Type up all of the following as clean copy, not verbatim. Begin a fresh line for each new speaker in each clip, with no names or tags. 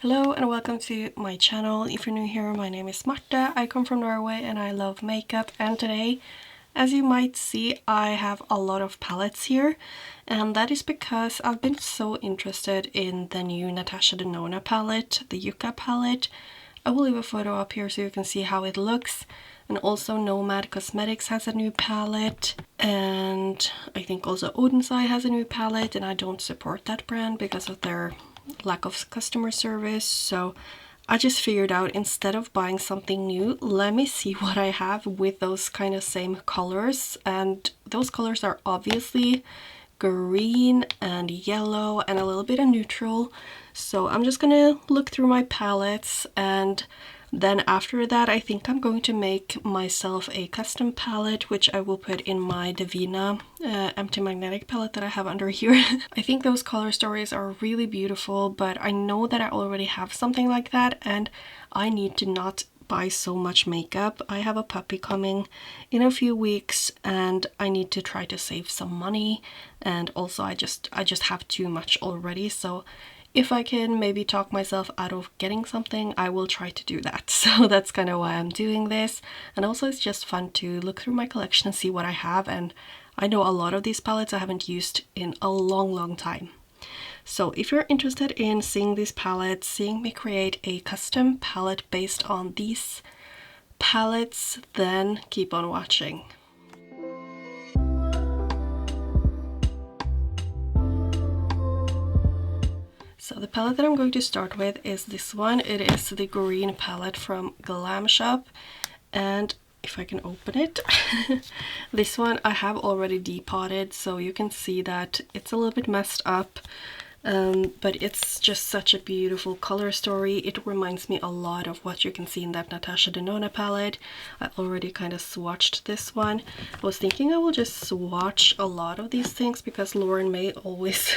Hello and welcome to my channel. If you're new here, my name is Marta. I come from Norway and I love makeup, and today, as you might see, I have a lot of palettes here, and that is because I've been so interested in the new Natasha Denona palette, the Yucca palette. I will leave a photo up here so you can see how it looks. And also Nomad Cosmetics has a new palette, and I think also Odensai has a new palette, and I don't support that brand because of their lack of customer service. So I just figured out, instead of buying something new, let me see what I have with those kind of same colors. And those colors are obviously green and yellow and a little bit of neutral. So I'm just gonna look through my palettes, and then after that I think I'm going to make myself a custom palette, which I will put in my Devinah empty magnetic palette that I have under here. I think those color stories are really beautiful, but I know that I already have something like that, and I need to not buy so much makeup. I have a puppy coming in a few weeks and I need to try to save some money, and also I just have too much already. So if I can maybe talk myself out of getting something, I will try to do that. So that's kind of why I'm doing this. And also it's just fun to look through my collection and see what I have. And I know a lot of these palettes I haven't used in a long time. So if you're interested in seeing these palettes, seeing me create a custom palette based on these palettes, then keep on watching. So the palette that I'm going to start with is this one. It is the green palette from Glam Shop, and if I can open it, this one I have already depotted, so you can see that it's a little bit messed up, but it's just such a beautiful color story. It reminds me a lot of what you can see in that Natasha Denona palette. I already kind of swatched this one. I was thinking I will just swatch a lot of these things because Lauren May always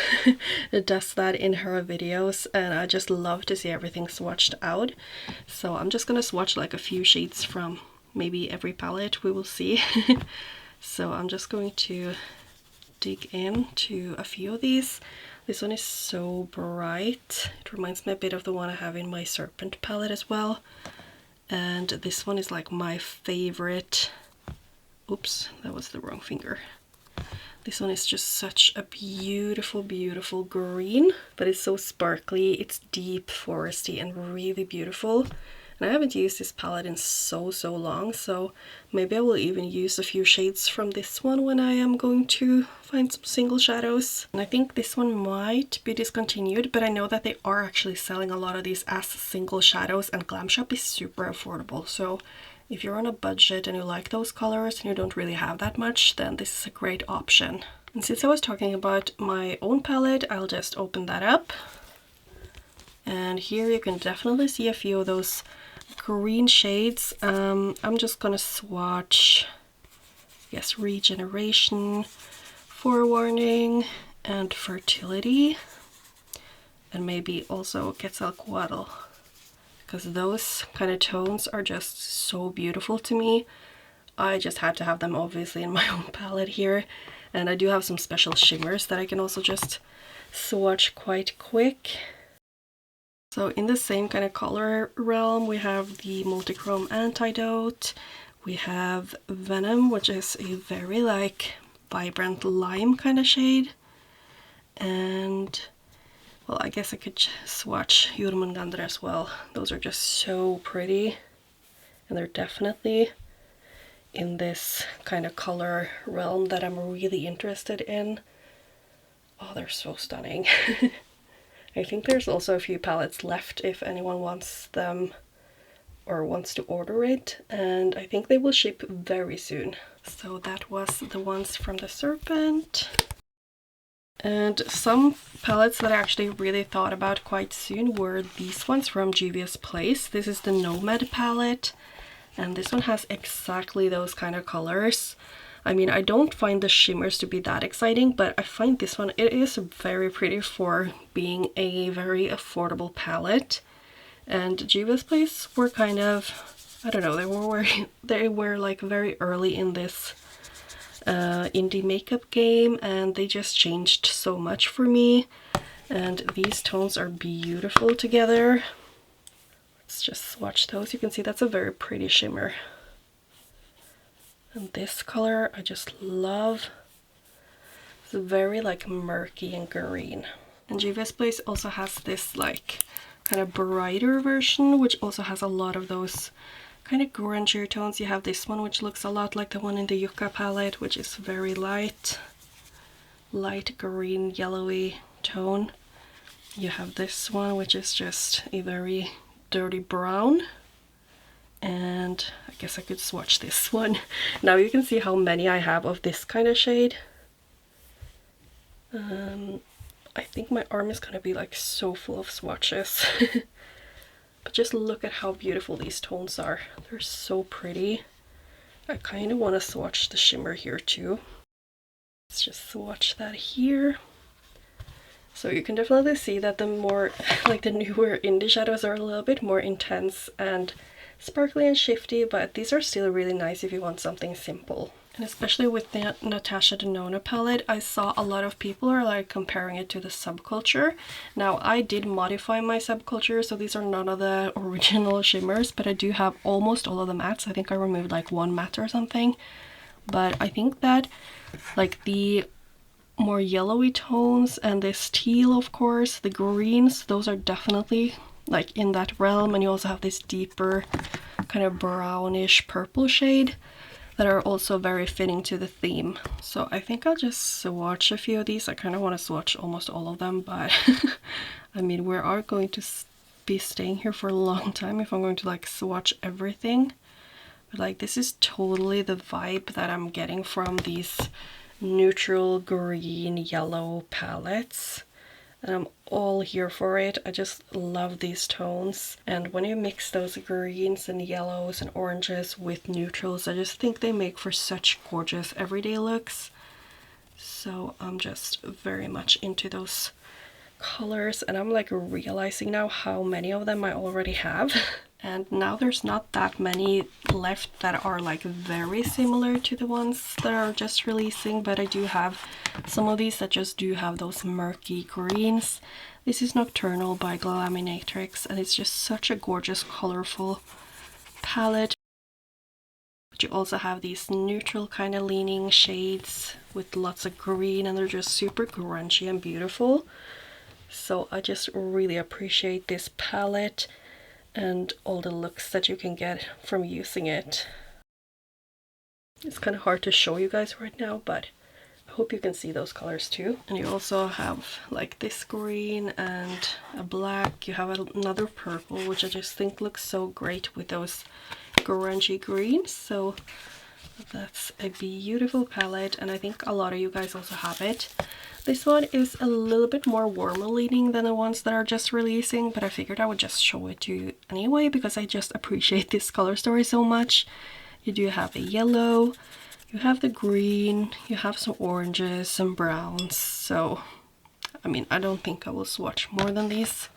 does that in her videos, and I just love to see everything swatched out. So I'm just gonna swatch like a few shades from maybe every palette, we will see. So I'm just going to dig into a few of these. This one is so bright. It reminds me a bit of the one I have in my Serpent palette as well. And this one is like my favorite. Oops, that was the wrong finger. This one is just such a beautiful green, but it's so sparkly. It's deep, foresty, and really beautiful. And I haven't used this palette in so long, so maybe I will even use a few shades from this one when I am going to find some single shadows. And I think this one might be discontinued, but I know that they are actually selling a lot of these as single shadows, and Glam Shop is super affordable. So if you're on a budget and you like those colors and you don't really have that much, then this is a great option. And since I was talking about my own palette, I'll just open that up. And here you can definitely see a few of those green shades. I'm just gonna swatch, yes, Regeneration, Forewarning, and Fertility, and maybe also Quetzalcoatl, because those kind of tones are just so beautiful to me. I just had to have them obviously in my own palette here, and I do have some special shimmers that I can also just swatch quite quick. So in the same kind of color realm, we have the Multichrome Antidote, we have Venom, which is a very like vibrant lime kind of shade, and well, I guess I could swatch Jormungandr as well. Those are just so pretty, and they're definitely in this kind of color realm that I'm really interested in. Oh, they're so stunning. I think there's also a few palettes left if anyone wants them or wants to order it, and I think they will ship very soon. So that was the ones from the Serpent. And some palettes that I actually really thought about quite soon were these ones from Juvia's Place. This is the Nomad palette, and this one has exactly those kind of colors. I mean, I don't find the shimmers to be that exciting, but I find this one, it is very pretty for being a very affordable palette. And Juvia's Place were kind of, I don't know, they were like very early in this indie makeup game, and they just changed so much for me. And these tones are beautiful together. Let's just swatch those. You can see that's a very pretty shimmer. And this color I just love. It's very like murky and green. And GVS Blaze also has this like kind of brighter version, which also has a lot of those kind of grungier tones. You have this one which looks a lot like the one in the Yucca palette, which is very light green yellowy tone. You have this one which is just a very dirty brown, and I guess I could swatch this one. Now you can see how many I have of this kind of shade. I think my arm is gonna be like so full of swatches. But just look at how beautiful these tones are. They're so pretty. I kind of want to swatch the shimmer here too. Let's just swatch that here. So you can definitely see that the more, like the newer indie shadows are a little bit more intense and sparkly and shifty, but these are still really nice if you want something simple. And especially with the Natasha Denona palette, I saw a lot of people are like comparing it to the Subculture. Now I did modify my Subculture, so these are none of the original shimmers, but I do have almost all of the mattes. I think I removed like one matte or something. But I think that like the more yellowy tones and this teal, of course, the greens, those are definitely like in that realm. And you also have this deeper kind of brownish purple shade that are also very fitting to the theme. So I think I'll just swatch a few of these. I kind of want to swatch almost all of them, but I mean, we are going to be staying here for a long time if I'm going to like swatch everything. But like this is totally the vibe that I'm getting from these neutral green yellow palettes. And I'm all here for it. I just love these tones. And when you mix those greens and yellows and oranges with neutrals, I just think they make for such gorgeous everyday looks. So I'm just very much into those colors, and I'm like realizing now how many of them I already have. And now there's not that many left that are like very similar to the ones that are just releasing, but I do have some of these that just do have those murky greens. This is Nocturnal by Glaminatrix, and it's just such a gorgeous colorful palette. But you also have these neutral kind of leaning shades with lots of green, and they're just super grungy and beautiful. So I just really appreciate this palette and all the looks that you can get from using it. It's kind of hard to show you guys right now, but I hope you can see those colors too. And you also have like this green and a black. You have another purple, which I just think looks so great with those grungy greens. So that's a beautiful palette, and I think a lot of you guys also have it. This one is a little bit more warmer leaning than the ones that are just releasing, but I figured I would just show it to you anyway because I just appreciate this color story so much. You do have a yellow, you have the green, you have some oranges, some browns. So, I mean, I don't think I will swatch more than these,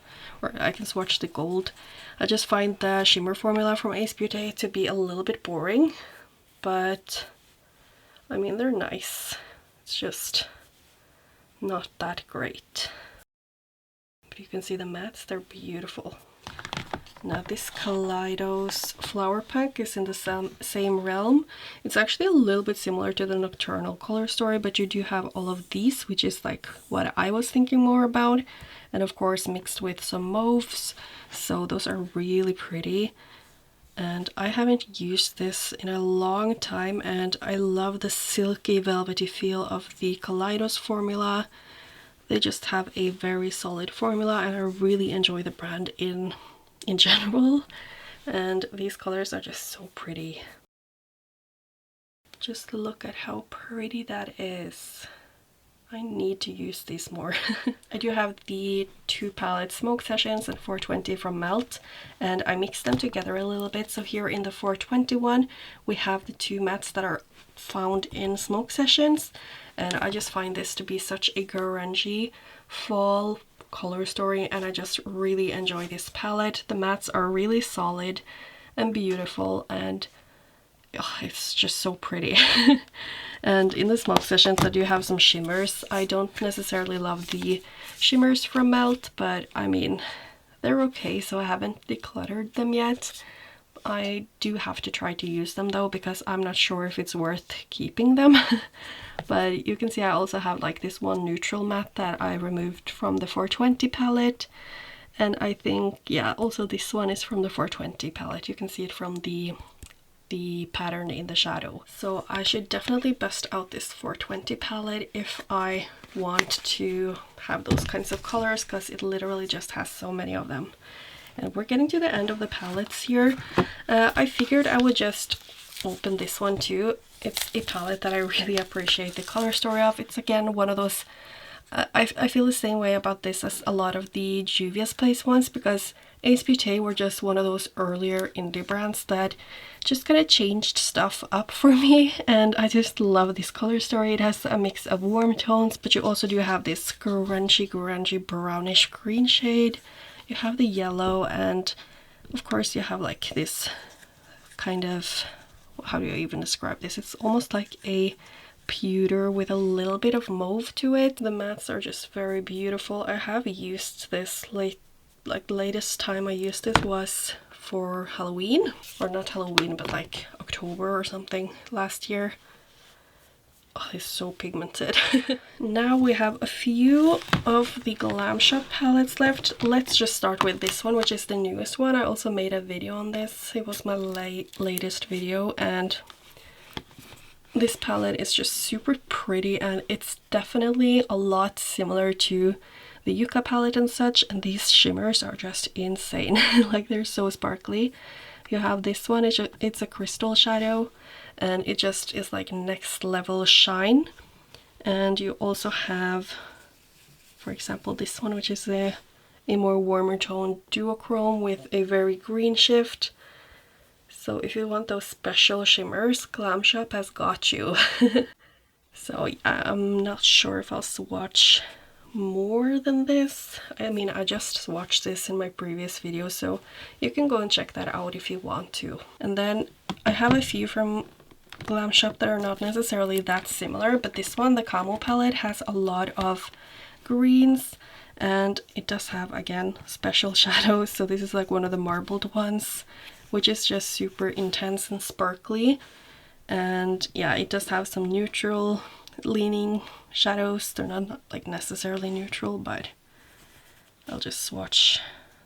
or I can swatch the gold. I just find the shimmer formula from SbSD to be a little bit boring, but I mean, they're nice. It's just not that great. But you can see the mattes, they're beautiful. Now this Kaleidos flower pack is in the same realm. It's actually a little bit similar to the Nocturnal color story, but you do have all of these, which is like what I was thinking more about. And of course mixed with some mauves, so those are really pretty. And I haven't used this in a long time, and I love the silky velvety feel of the Kaleidos formula. They just have a very solid formula, and I really enjoy the brand in general. And these colors are just so pretty. Just look at how pretty that is. I need to use these more. I do have the two palette Smoke Sessions and 420 from Melt, and I mixed them together a little bit. So here in the 421 we have the two mattes that are found in Smoke Sessions, and I just find this to be such a grungy fall color story, and I just really enjoy this palette. The mattes are really solid and beautiful, and oh, it's just so pretty. And in the smoke sessions I do have some shimmers. I don't necessarily love the shimmers from Melt, but I mean, they're okay, so I haven't decluttered them yet. I do have to try to use them though, because I'm not sure if it's worth keeping them. But you can see I also have like this one neutral matte that I removed from the 420 palette. And I think, yeah, also this one is from the 420 palette. You can see it from the pattern in the shadow. So I should definitely bust out this 420 palette if I want to have those kinds of colors, because it literally just has so many of them. And we're getting to the end of the palettes here. I figured I would just open this one too. It's a palette that I really appreciate the color story of. It's again one of those, I feel the same way about this as a lot of the Juvia's Place ones, because SbSD were just one of those earlier indie brands that just kind of changed stuff up for me, and I just love this color story. It has a mix of warm tones, but you also do have this grungy brownish green shade. You have the yellow, and of course you have like this kind of, how do you even describe this? It's almost like a pewter with a little bit of mauve to it. The mattes are just very beautiful. I have used this the latest time I used this was for Halloween, or not Halloween, but like October or something last year. Oh, it's so pigmented. Now we have a few of the Glam Shop palettes left. Let's just start with this one, which is the newest one. I also made a video on this. It was my latest video, and this palette is just super pretty, and it's definitely a lot similar to the Yucca palette and such, and these shimmers are just insane. Like, they're so sparkly. You have this one, it's a crystal shadow, and it just is like next level shine. And you also have, for example, this one, which is a more warmer tone duochrome with a very green shift. So if you want those special shimmers, Glam Shop has got you. So yeah, I'm not sure if I'll swatch more than this. I mean, I just swatched this in my previous video, so you can go and check that out if you want to. And then I have a few from Glam Shop that are not necessarily that similar, but this one, the Camo palette, has a lot of greens, and it does have, again, special shadows. So this is like one of the marbled ones, which is just super intense and sparkly. And yeah, it does have some neutral leaning shadows. They're not like necessarily neutral, but I'll just swatch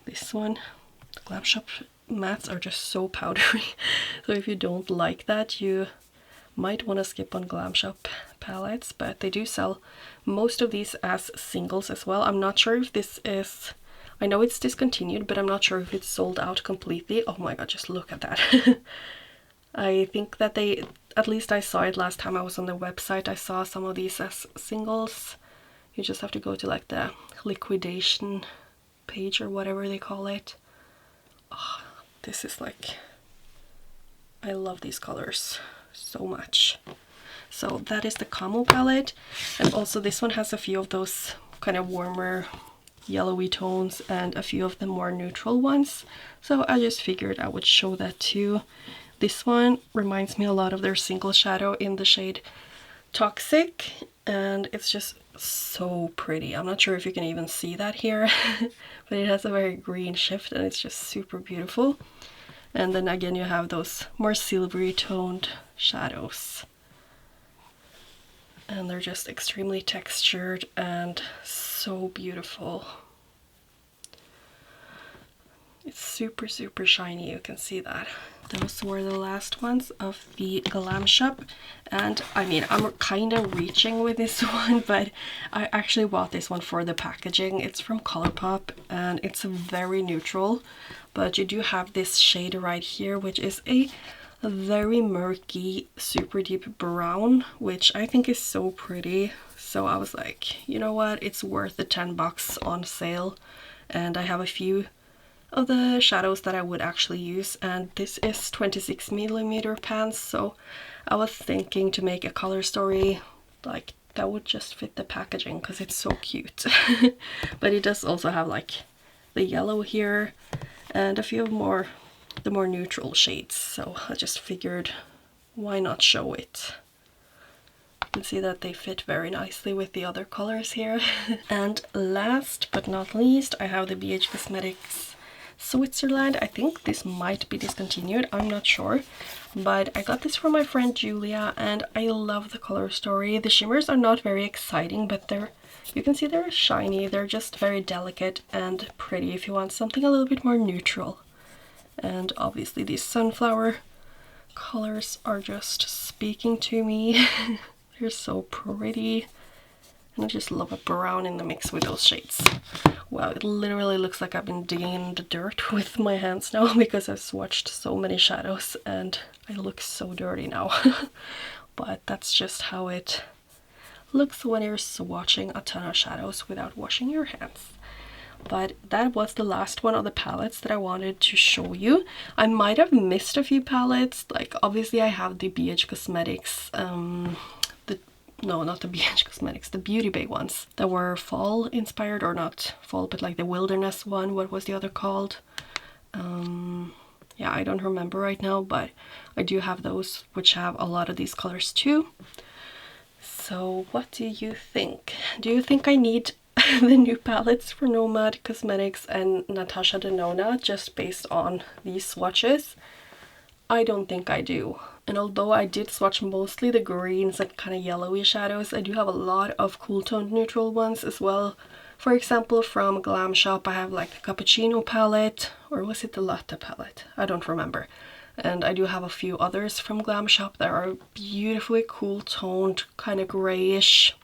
this one. The Glam Shop mattes are just so powdery. So if you don't like that, you might want to skip on Glam Shop palettes, but they do sell most of these as singles as well. I'm not sure if this is, I know it's discontinued, but I'm not sure if it's sold out completely. Oh my god, just look at that. I think that they, at least I saw it last time I was on the website, I saw some of these as singles. You just have to go to like the liquidation page or whatever they call it. Oh, this is like, I love these colors so much. So that is the Camo palette, and also this one has a few of those kind of warmer yellowy tones and a few of the more neutral ones. So I just figured I would show that too. This one reminds me a lot of their single shadow in the shade Toxic, and it's just so pretty. I'm not sure if you can even see that here, but it has a very green shift and it's just super beautiful. And then again you have those more silvery toned shadows, and they're just extremely textured and so beautiful. It's super shiny, you can see that. Those were the last ones of the Glam Shop, and I mean, I'm kind of reaching with this one, but I actually bought this one for the packaging. It's from Colourpop and it's very neutral, but you do have this shade right here, which is a very murky, super deep brown, which I think is so pretty. So I was like, you know what, it's worth the 10 bucks on sale, and I have a few of the shadows that I would actually use, and this is 26mm pans, so I was thinking to make a color story like that would just fit the packaging because it's so cute. But it does also have like the yellow here and a few more, the more neutral shades, so I just figured why not show it? You can see that they fit very nicely with the other colors here. And last but not least, I have the BH Cosmetics Switzerland. I think this might be discontinued, I'm not sure, but I got this from my friend Julia and I love the color story. The shimmers are not very exciting, but you can see they're shiny. They're just very delicate and pretty if you want something a little bit more neutral. And obviously these sunflower colors are just speaking to me. They're so pretty. And I just love a brown in the mix with those shades. Wow, it literally looks like I've been digging in the dirt with my hands now because I've swatched so many shadows and I look so dirty now. But that's just how it looks when you're swatching a ton of shadows without washing your hands. But that was the last one of the palettes that I wanted to show you. I might have missed a few palettes. Like obviously I have the BH Cosmetics, no, not the BH Cosmetics, the Beauty Bay ones that were fall inspired, or not fall, but like the Wilderness one. What was the other called? Yeah, I don't remember right now, but I do have those which have a lot of these colors too. So what do you think? Do you think I need the new palettes for Nomad Cosmetics and Natasha Denona just based on these swatches? I don't think I do. And although I did swatch mostly the greens and kind of yellowy shadows, I do have a lot of cool toned neutral ones as well. For example, from Glam Shop I have like the Cappuccino palette, or was it the Latte palette? I don't remember. And I do have a few others from Glam Shop that are beautifully cool toned, kind of grayish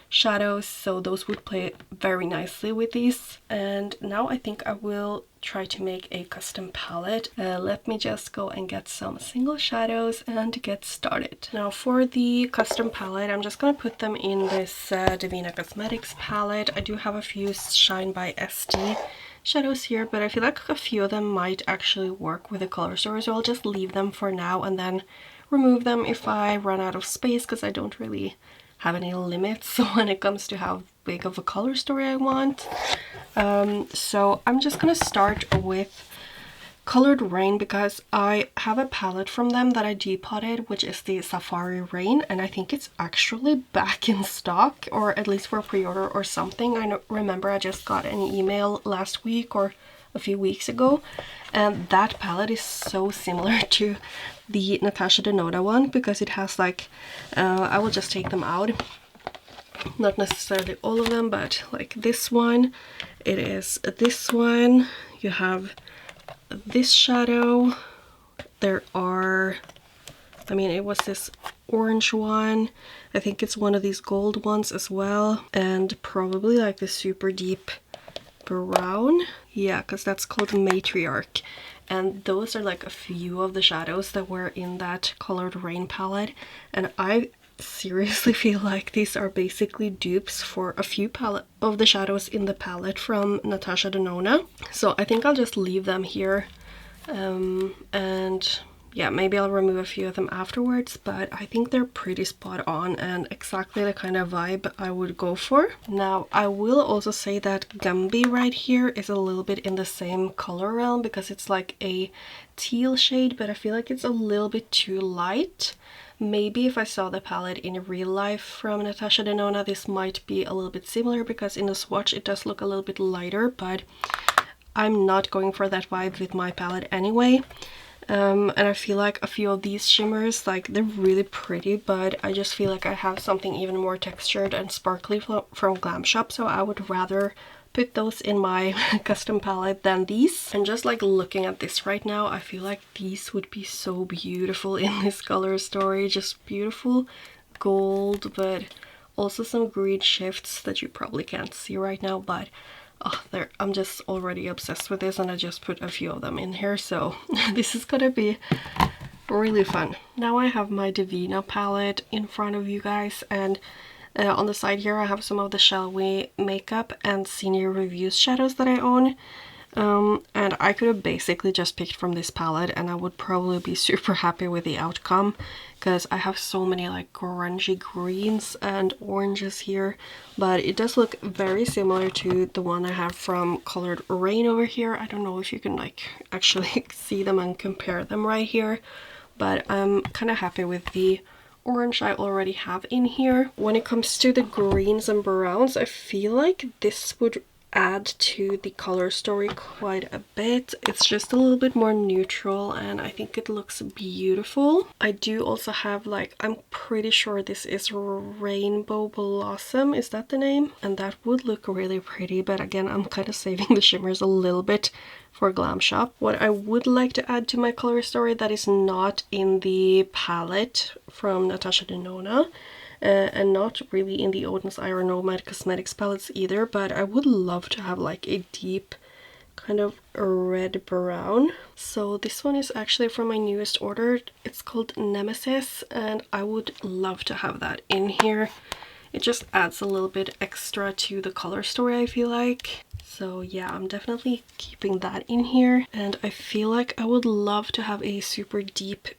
shadows, so those would play very nicely with these. And now I think I will try to make a custom palette. Let me just go and get some single shadows and get started. Now for the custom palette, I'm just gonna put them in this Devinah Cosmetics palette. I do have a few Shine by SD shadows here, but I feel like a few of them might actually work with the color story, so I'll just leave them for now and then remove them if I run out of space, because I don't really have any limits when it comes to how big of a color story I want. So I'm just gonna start with Coloured Raine, because I have a palette from them that I depotted, which is the Safari Rain, and I think it's actually back in stock, or at least for pre-order or something. I remember I just got an email last week or a few weeks ago, and that palette is so similar to the Natasha Denona one, because it has like, I will just take them out, not necessarily all of them, but like this one, it is this one, you have this shadow, there are, I mean, it was this orange one, I think it's one of these gold ones as well, and probably like the super deep brown, yeah, because that's called Matriarch. And those are like a few of the shadows that were in that Coloured Raine palette, and I seriously feel like these are basically dupes for a few of the shadows in the palette from Natasha Denona. So I think I'll just leave them here, and yeah, maybe I'll remove a few of them afterwards, but I think they're pretty spot on and exactly the kind of vibe I would go for. Now, I will also say that Gumby right here is a little bit in the same color realm, because it's like a teal shade, but I feel like it's a little bit too light. Maybe if I saw the palette in real life from Natasha Denona, this might be a little bit similar, because in the swatch it does look a little bit lighter, but I'm not going for that vibe with my palette anyway. And I feel like a few of these shimmers, like, they're really pretty, but I just feel like I have something even more textured and sparkly from Glam Shop, so I would rather put those in my custom palette than these. And just like looking at this right now, I feel like these would be so beautiful in this color story. Just beautiful gold, but also some green shifts that you probably can't see right now, but oh, I'm just already obsessed with this, and I just put a few of them in here, so this is gonna be really fun. Now I have my Devinah palette in front of you guys, and on the side here I have some of the Shall We makeup and senior reviews shadows that I own. And I could have basically just picked from this palette and I would probably be super happy with the outcome, because I have so many like grungy greens and oranges here, but it does look very similar to the one I have from Coloured Raine over here. I don't know if you can like actually see them and compare them right here, but I'm kind of happy with the orange I already have in here. When it comes to the greens and browns, I feel like this would add to the color story quite a bit. It's just a little bit more neutral and I think it looks beautiful. I do also have, like, I'm pretty sure this is Rainbow Blossom, is that the name? And that would look really pretty, but again, I'm kind of saving the shimmers a little bit for Glam Shop. What I would like to add to my color story that is not in the palette from Natasha Denona, and not really in the Oden's Eye or Nomad Cosmetics palettes either, but I would love to have like a deep kind of red brown. So this one is actually from my newest order. It's called Nemesis, and I would love to have that in here. It just adds a little bit extra to the color story, I feel like. So yeah, I'm definitely keeping that in here. And I feel like I would love to have a super deep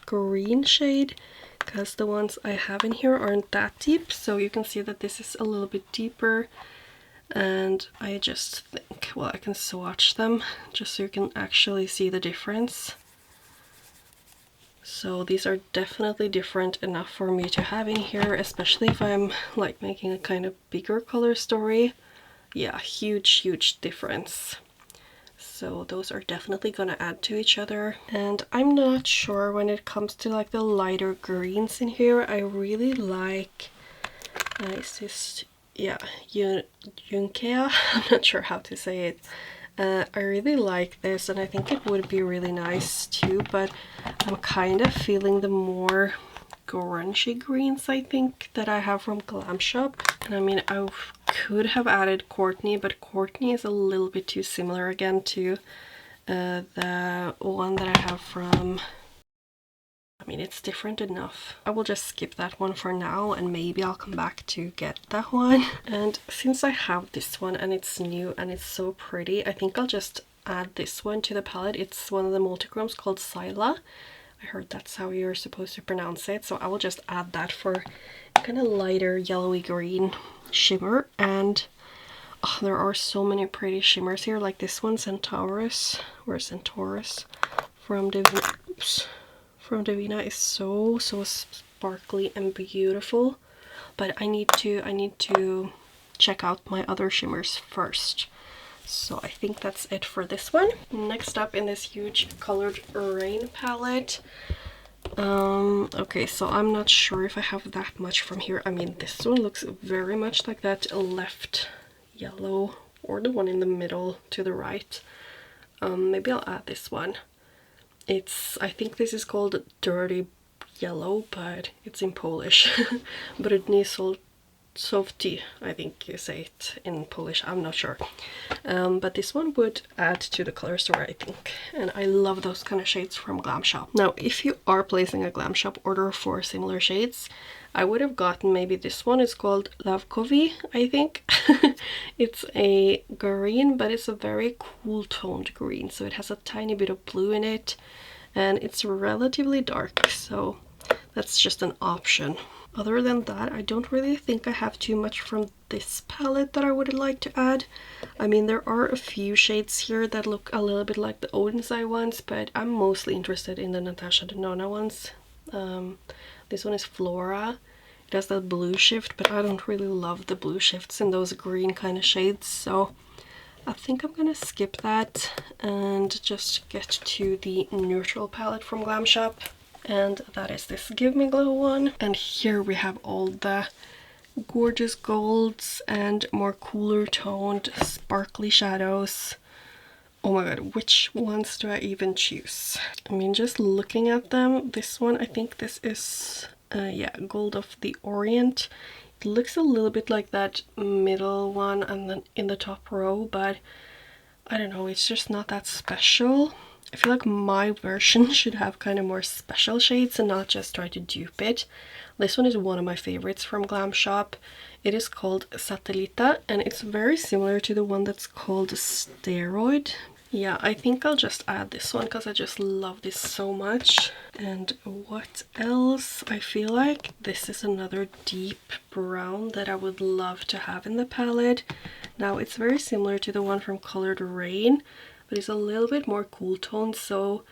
green shade, because the ones I have in here aren't that deep. So you can see that this is a little bit deeper, and I just think, well, I can swatch them just so you can actually see the difference. So these are definitely different enough for me to have in here, especially if I'm like making a kind of bigger color story. Yeah, huge difference. So those are definitely gonna add to each other. And I'm not sure when it comes to like the lighter greens in here. I really like, is this, yeah, Yucca? I'm not sure how to say it. I really like this, and I think it would be really nice too, but I'm kind of feeling the more grungy greens, I think, that I have from Glam Shop. And I mean, I could have added Courtney, but Courtney is a little bit too similar again to the one that I have from, I mean, it's different enough. I will just skip that one for now, and maybe I'll come back to get that one. And since I have this one and it's new and it's so pretty, I think I'll just add this one to the palette. It's one of the multichromes called Scylla. I heard that's how you're supposed to pronounce it, so I will just add that for kind of lighter yellowy green shimmer. And oh, there are so many pretty shimmers here, like this one, Centaurus, or Centaurus from Devinah. Oops. From Devinah is so sparkly and beautiful, but I need to check out my other shimmers first. So I think that's it for this one. Next up in this huge Coloured Raine palette. Okay, so I'm not sure if I have that much from here. I mean, this one looks very much like that left yellow, or the one in the middle to the right. Maybe I'll add this one. I think this is called Dirty Yellow, but it's in Polish. Brudny Softy, I think you say it in Polish, I'm not sure. But this one would add to the color story, I think. And I love those kind of shades from Glam Shop. Now, if you are placing a Glam Shop order for similar shades, I would have gotten maybe this one. Is called Słomkowy, I think. It's a green, but it's a very cool toned green. So it has a tiny bit of blue in it, and it's relatively dark. So that's just an option. Other than that, I don't really think I have too much from this palette that I would like to add. I mean, there are a few shades here that look a little bit like the Oden's Eye ones, but I'm mostly interested in the Natasha Denona ones. This one is Flora. It has that blue shift, but I don't really love the blue shifts in those green kind of shades, so I think I'm gonna skip that and just get to the neutral palette from Glam Shop. And that is this Give Me Glow one. And here we have all the gorgeous golds and more cooler toned sparkly shadows. Oh my god, which ones do I even choose? I mean, just looking at them, this one, I think this is, yeah, Gold of the Orient. It looks a little bit like that middle one and then in the top row, but I don't know, it's just not that special. I feel like my version should have kind of more special shades and not just try to dupe it. This one is one of my favorites from Glam Shop. It is called Satelita, and it's very similar to the one that's called Steroid. Yeah, I think I'll just add this one because I just love this so much. And what else? I feel like this is another deep brown that I would love to have in the palette. Now, it's very similar to the one from Coloured Raine, but it's a little bit more cool toned, so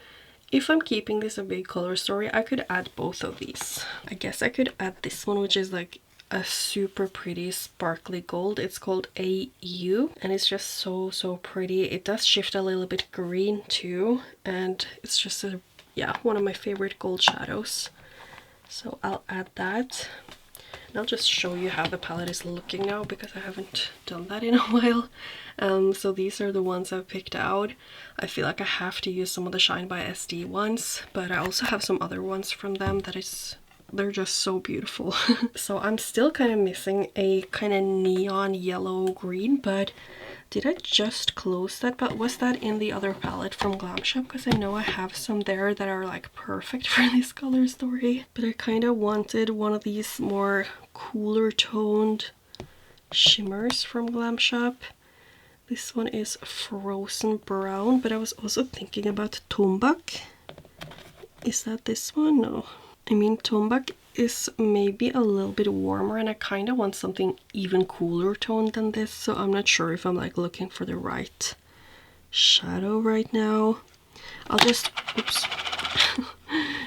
if I'm keeping this a big color story, I could add both of these. I guess I could add this one, which is like a super pretty sparkly gold. It's called AU and it's just so pretty. It does shift a little bit green too, and it's just a, yeah, one of my favorite gold shadows. So I'll add that. And I'll just show you how the palette is looking now, because I haven't done that in a while. So these are the ones I've picked out. I feel like I have to use some of the Shine by SD ones, but I also have some other ones from them that is, they're just so beautiful. So I'm still kind of missing a kind of neon yellow green, but did I just close that? But was that in the other palette from Glam Shop? Because I know I have some there that are like perfect for this color story. But I kind of wanted one of these more cooler toned shimmers from Glam Shop. This one is Frozen Brown, but I was also thinking about Tombak. Is that this one? No. I mean, Tombak is maybe a little bit warmer, and I kind of want something even cooler toned than this, so I'm not sure if I'm like looking for the right shadow right now. I'll just, oops.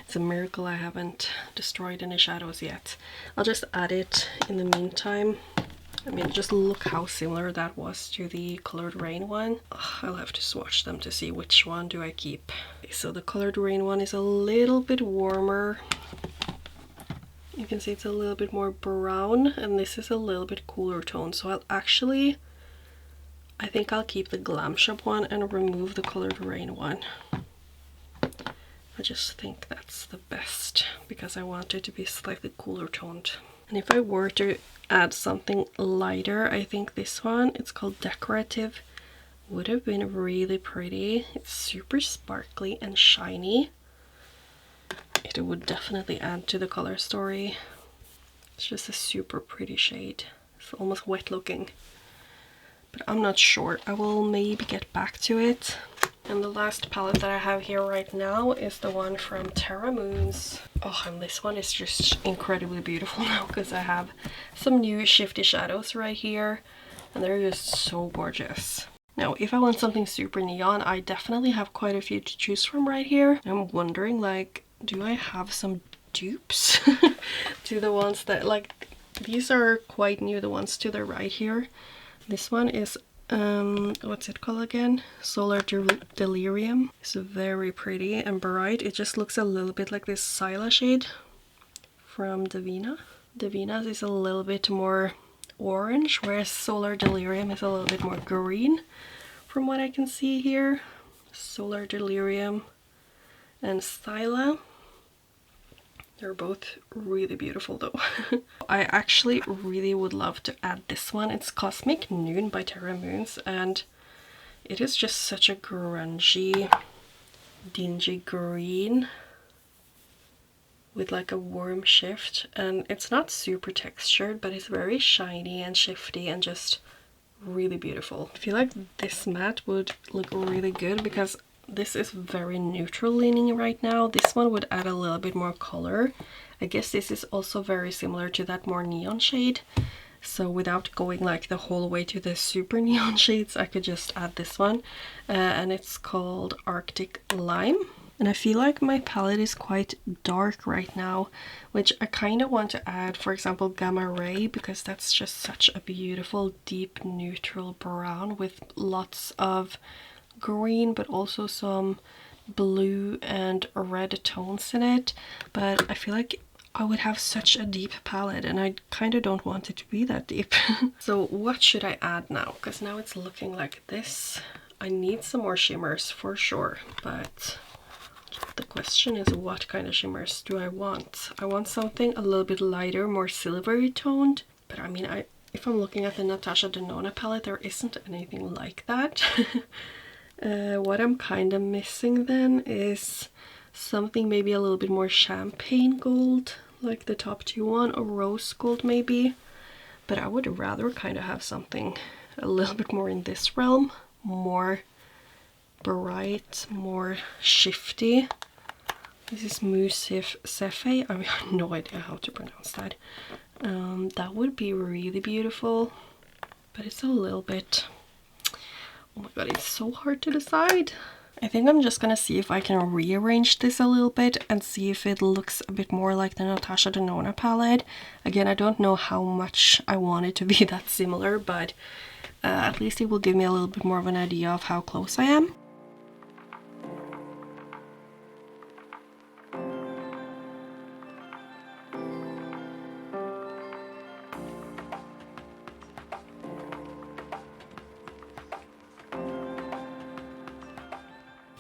It's a miracle I haven't destroyed any shadows yet. I'll just add it in the meantime. I mean, just look how similar that was to the Coloured Raine one. I'll have to swatch them to see which one do I keep. So the Coloured Raine one is a little bit warmer. You can see it's a little bit more brown, and this is a little bit cooler tone. So I'll actually, I think I'll keep the Glam Shop one and remove the Coloured Raine one. I just think that's the best, because I want it to be slightly cooler toned. And if I were to add something lighter, I think this one, it's called Decorative, would have been really pretty. It's super sparkly and shiny. It would definitely add to the color story. It's just a super pretty shade. It's almost wet looking, but I'm not sure. I will maybe get back to it. And the last palette that I have here right now is the one from Terra Moons. Oh, and this one is just incredibly beautiful now, because I have some new shifty shadows right here, and they're just so gorgeous. Now, if I want something super neon, I definitely have quite a few to choose from right here. I'm wondering, like, do I have some dupes to the ones that, like, these are quite new, the ones to the right here. This one is what's it called again? Solar Delirium. It's very pretty and bright. It just looks a little bit like this Scylla shade from Devinah. Devinah's is a little bit more orange, whereas Solar Delirium is a little bit more green from what I can see here. Solar Delirium and Scylla. They're both really beautiful though. I actually really would love to add this one. It's Cosmic Noon by Terra Moons, and it is just such a grungy, dingy green with like a warm shift, and it's not super textured, but it's very shiny and shifty and just really beautiful. I feel like this matte would look really good, because this is very neutral leaning right now. This one would add a little bit more color. I guess this is also very similar to that more neon shade. So without going like the whole way to the super neon shades, I could just add this one. And it's called Arctic Lime. And I feel like my palette is quite dark right now, which I kind of want to add, for example, Gamma Ray, because that's just such a beautiful deep neutral brown with lots of green, but also some blue and red tones in it. But I feel like I would have such a deep palette, and I kind of don't want it to be that deep. So what should I add now? Because now it's looking like this. I need some more shimmers for sure, but the question is, what kind of shimmers do I want? I want something a little bit lighter, more silvery toned, but I mean, if I'm looking at the Natasha Denona palette, there isn't anything like that. What I'm kind of missing then is something maybe a little bit more champagne gold, like the top two one, or rose gold maybe. But I would rather kind of have something a little bit more in this realm, more bright, more shifty. This is Musif Cefe. I have no idea how to pronounce that. That would be really beautiful, but it's a little bit, oh my god, it's so hard to decide. I think I'm just gonna see if I can rearrange this a little bit and see if it looks a bit more like the Natasha Denona palette. Again, I don't know how much I want it to be that similar, but at least it will give me a little bit more of an idea of how close I am.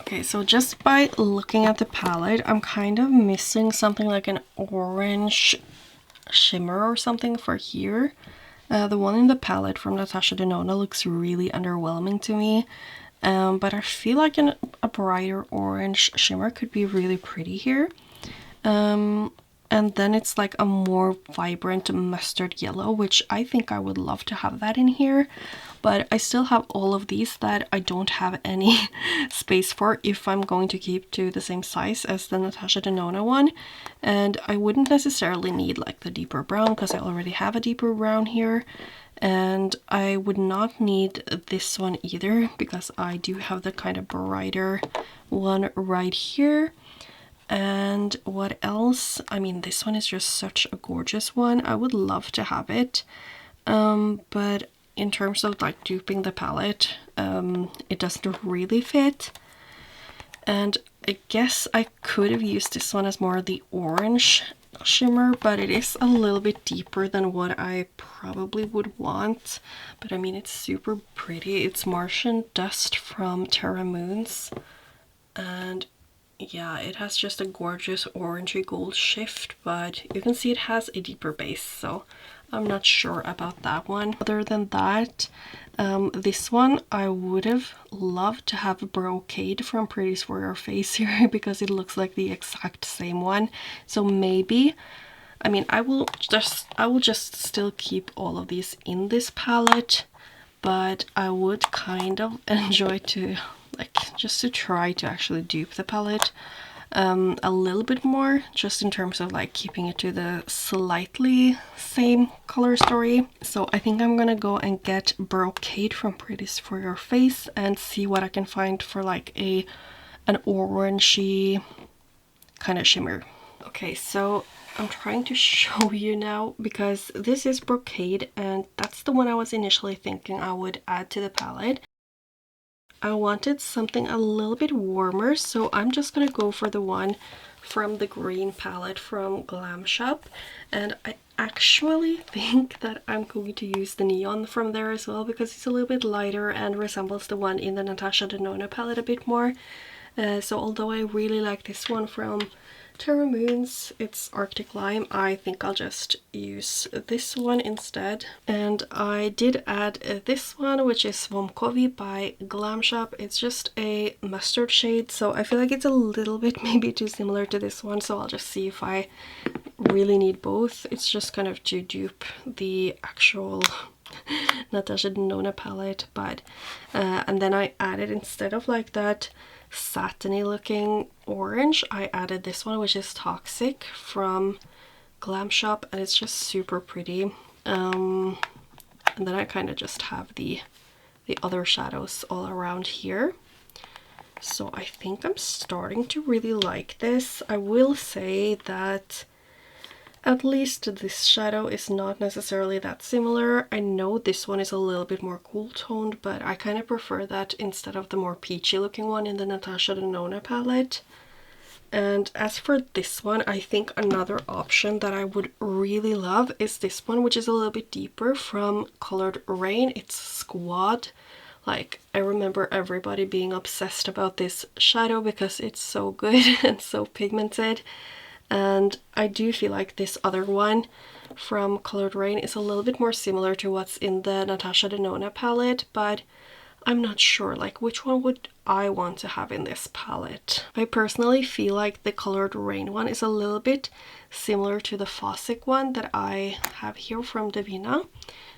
Okay, so just by looking at the palette, I'm kind of missing something like an orange shimmer or something for here. The one in the palette from Natasha Denona looks really underwhelming to me, but I feel like a brighter orange shimmer could be really pretty here. And then it's like a more vibrant mustard yellow, which I think I would love to have that in here. But I still have all of these that I don't have any space for if I'm going to keep to the same size as the Natasha Denona one. And I wouldn't necessarily need like the deeper brown because I already have a deeper brown here. And I would not need this one either because I do have the kind of brighter one right here. And what else? I mean, this one is just such a gorgeous one. I would love to have it. But in terms of like duping the palette, it doesn't really fit. And I guess I could have used this one as more of the orange shimmer, but it is a little bit deeper than what I probably would want. But I mean, it's super pretty. It's Martian Dust from Terra Moons. And yeah, it has just a gorgeous orangey gold shift, but you can see it has a deeper base, so I'm not sure about that one. Other than that, this one I would have loved to have a brocade from Pretties for Your Face here because it looks like the exact same one. So maybe, I mean, I will just still keep all of these in this palette, but I would kind of enjoy to just to try to actually dupe the palette a little bit more, just in terms of like keeping it to the slightly same color story. So I think I'm gonna go and get Brocade from Pretties for Your Face and see what I can find for like an orangey kind of shimmer. Okay, so I'm trying to show you now because this is Brocade and that's the one I was initially thinking I would add to the palette. I wanted something a little bit warmer, so I'm just gonna go for the one from the green palette from Glam Shop, and I actually think that I'm going to use the neon from there as well because it's a little bit lighter and resembles the one in the Natasha Denona palette a bit more. So although I really like this one from Terra Moons, it's Arctic Lime, I think I'll just use this one instead. And I did add this one, which is Słomkowy by Glam Shop. It's just a mustard shade, so I feel like it's a little bit maybe too similar to this one, so I'll just see if I really need both. It's just kind of to dupe the actual Natasha Denona palette, but and then I added, instead of like that satiny looking orange, I added this one, which is Toxic from Glam Shop, and it's just super pretty. And then I kind of just have the other shadows all around here. So I think I'm starting to really like this. I will say that at least this shadow is not necessarily that similar. I know this one is a little bit more cool toned, but I kind of prefer that instead of the more peachy looking one in the Natasha Denona palette. And as for this one, I think another option that I would really love is this one, which is a little bit deeper, from Coloured Raine. It's Squad. Like, I remember everybody being obsessed about this shadow because it's so good and so pigmented. And I do feel like this other one from Coloured Raine is a little bit more similar to what's in the Natasha Denona palette, but I'm not sure, like, which one would I want to have in this palette. I personally feel like the Coloured Raine one is a little bit similar to the Fossick one that I have here from Devinah.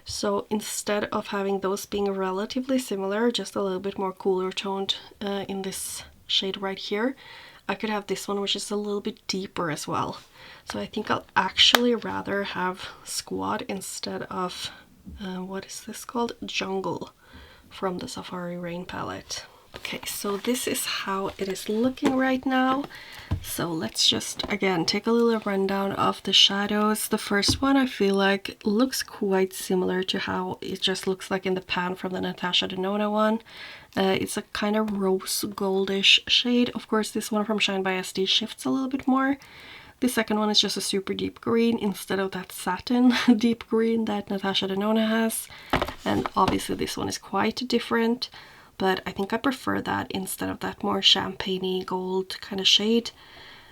So instead of having those being relatively similar, just a little bit more cooler toned in this shade right here, I could have this one, which is a little bit deeper as well. So I think I'll actually rather have Squad instead of, what is this called? Jungle from the Safari Rain palette. Okay, so this is how it is looking right now. So let's just again take a little rundown of the shadows. The first one I feel like looks quite similar to how it just looks like in the pan from the Natasha Denona one. It's a kind of rose goldish shade. Of course, this one from Shine by SD shifts a little bit more. The second one is just a super deep green instead of that satin deep green that Natasha Denona has. And obviously this one is quite different, but I think I prefer that instead of that more champagne-y gold kind of shade.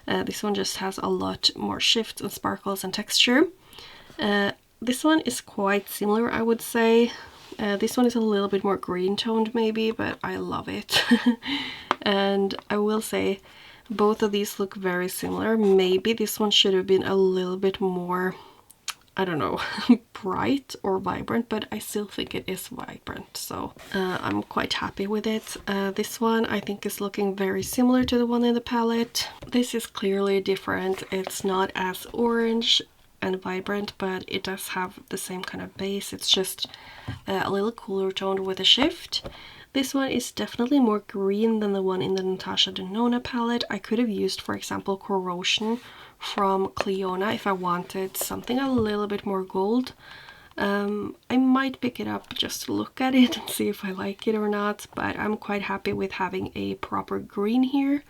This one just has a lot more shifts and sparkles and texture. This one is quite similar, I would say. This one is a little bit more green toned maybe, but I love it. And I will say both of these look very similar. Maybe this one should have been a little bit more, I don't know, bright or vibrant, but I still think it is vibrant, so I'm quite happy with it. This one I think is looking very similar to the one in the palette. This is clearly different. It's not as orange and vibrant, but it does have the same kind of base. It's just a little cooler toned with a shift. This one is definitely more green than the one in the Natasha Denona palette. I could have used, for example, Corrosion from Cliona if I wanted something a little bit more gold. I might pick it up just to look at it and see if I like it or not, but I'm quite happy with having a proper green here.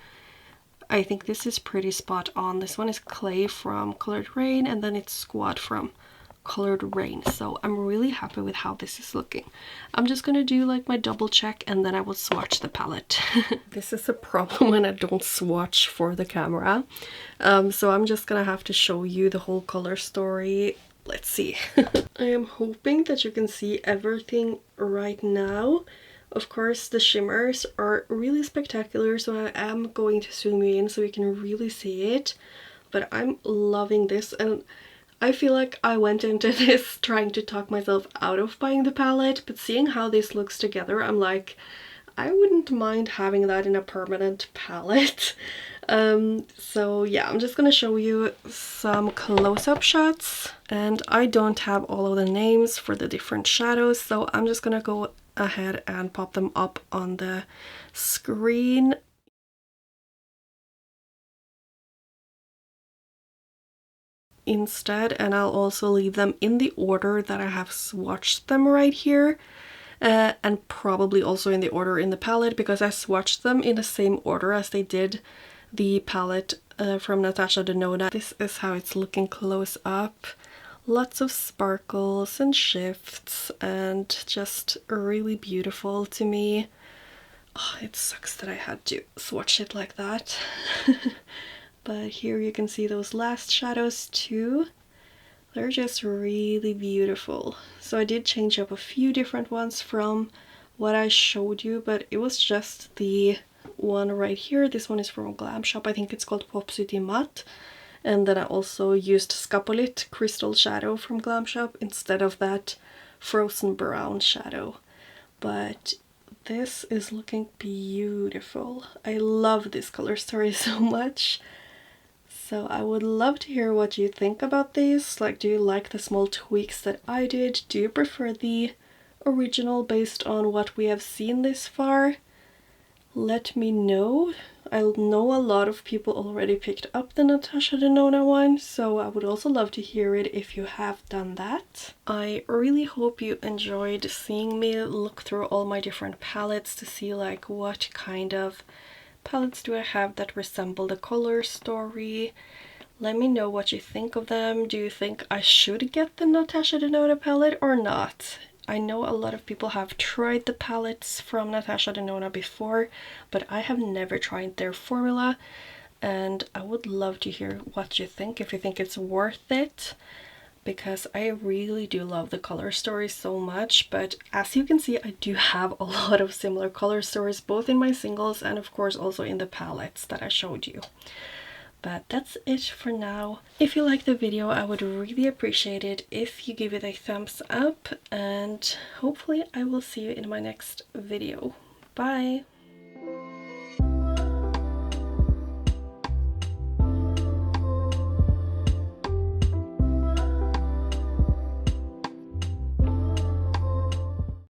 I think this is pretty spot on. This one is Clay from Coloured Raine, and then it's Squad from Coloured Raine, so I'm really happy with how this is looking. I'm just gonna do like my double check and then I will swatch the palette. This is a problem when I don't swatch for the camera, so I'm just gonna have to show you the whole color story. Let's see. I am hoping that you can see everything right now. Of course, the shimmers are really spectacular, so I am going to zoom in so you can really see it, but I'm loving this, and I feel like I went into this trying to talk myself out of buying the palette, but seeing how this looks together, I'm like, I wouldn't mind having that in a permanent palette. So yeah, I'm just gonna show you some close-up shots, and I don't have all of the names for the different shadows, so I'm just gonna go ahead and pop them up on the screen. Instead, and I'll also leave them in the order that I have swatched them right here, and probably also in the order in the palette, because I swatched them in the same order as they did the palette from Natasha Denona. This is how it's looking close up. Lots of sparkles and shifts and just really beautiful to me. Oh, it sucks that I had to swatch it like that. But here you can see those last shadows too. They're just really beautiful. So I did change up a few different ones from what I showed you, but it was just the one right here. This one is from Glam Shop. I think it's called Pop City Matte. And then I also used Scapolit Crystal Shadow from Glam Shop instead of that frozen brown shadow. But this is looking beautiful. I love this color story so much. So I would love to hear what you think about these. Like, do you like the small tweaks that I did? Do you prefer the original based on what we have seen this far? Let me know. I know a lot of people already picked up the Natasha Denona one, so I would also love to hear it if you have done that. I really hope you enjoyed seeing me look through all my different palettes to see like what kind of palettes do I have that resemble the color story. Let me know what you think of them. Do you think I should get the Natasha Denona palette or not? I know a lot of people have tried the palettes from Natasha Denona before, but I have never tried their formula, and I would love to hear what you think, if you think it's worth it, because I really do love the color story so much. But as you can see, I do have a lot of similar color stories, both in my singles and of course also in the palettes that I showed you. But that's it for now. If you liked the video, I would really appreciate it if you give it a thumbs up, and hopefully I will see you in my next video. Bye!